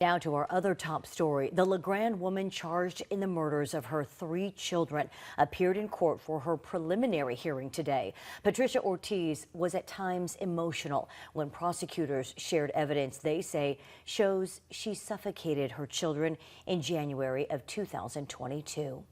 Now to our other top story. The LeGrand woman charged in the murders of her 3 children appeared in court for her preliminary hearing today. Patricia Ortiz was at times emotional when prosecutors shared evidence they say shows she suffocated her children in January of 2022.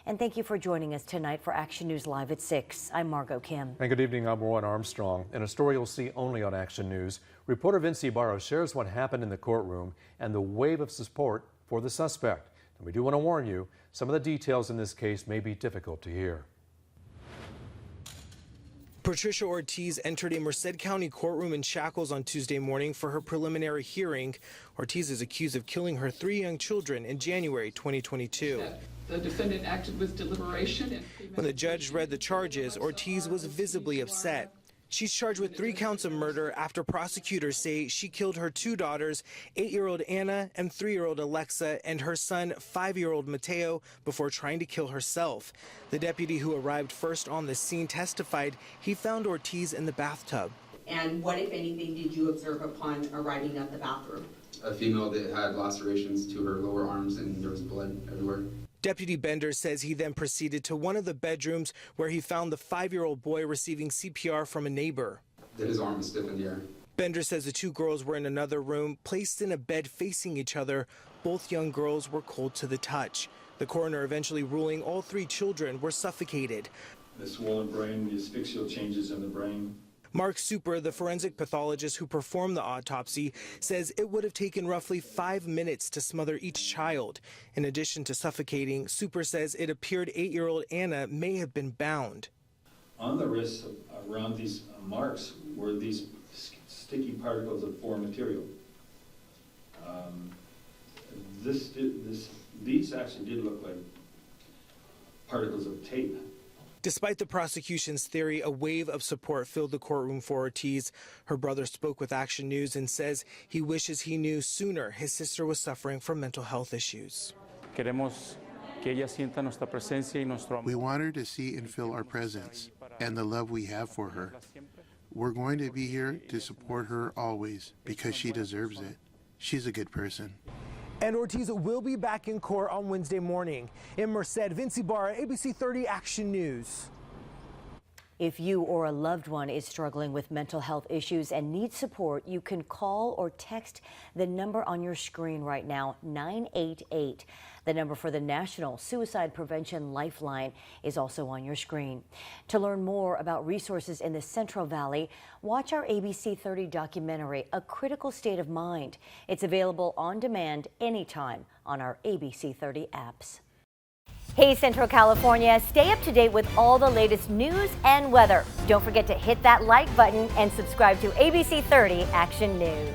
And thank you for joining us tonight for Action News Live at 6. I'm Margot Kim. And good evening, I'm Rowan Armstrong. In a story you'll see only on Action News, reporter Vince Ibarra shares what happened in the courtroom and the wave of support for the suspect. And we do want to warn you, some of the details in this case may be difficult to hear. Patricia Ortiz entered a Merced County courtroom in shackles on Tuesday morning for her preliminary hearing. Ortiz is accused of killing her 3 young children in January 2022. The defendant acted with deliberation. When the judge read the charges, Ortiz was visibly upset. She's charged with 3 counts of murder after prosecutors say she killed her 2 daughters, 8-year-old Anna and 3-year-old Alexa, and her son, 5-year-old Mateo, before trying to kill herself. The deputy who arrived first on the scene testified he found Ortiz in the bathtub. And what, if anything, did you observe upon arriving at the bathroom? A female that had lacerations to her lower arms and there was blood everywhere. Deputy Bender says he then proceeded to one of the bedrooms where he found the 5-year-old boy receiving CPR from a neighbor. That his arm was stiff in the air. Bender says the 2 girls were in another room, placed in a bed facing each other. Both young girls were cold to the touch. The coroner eventually ruling all 3 children were suffocated. The swollen brain, the asphyxial changes in the brain. Mark Super, the forensic pathologist who performed the autopsy, says it would have taken roughly 5 minutes to smother each child. In addition to suffocating, Super says it appeared 8-year-old Anna may have been bound. On the wrists around these marks were these sticky particles of foreign material. These actually did look like particles of tape. Despite the prosecution's theory, a wave of support filled the courtroom for Ortiz. Her brother spoke with Action News and says he wishes he knew sooner his sister was suffering from mental health issues. We want her to see and feel our presence and the love we have for her. We're going to be here to support her always because she deserves it. She's a good person. And Ortiz will be back in court on Wednesday morning. In Merced, Vince Ibarra, ABC 30 Action News. If you or a loved one is struggling with mental health issues and needs support, you can call or text the number on your screen right now, 988. The number for the National Suicide Prevention Lifeline is also on your screen. To learn more about resources in the Central Valley, watch our ABC 30 documentary, A Critical State of Mind. It's available on demand anytime on our ABC 30 apps. Hey Central California, stay up to date with all the latest news and weather. Don't forget to hit that like button and subscribe to ABC 30 Action News.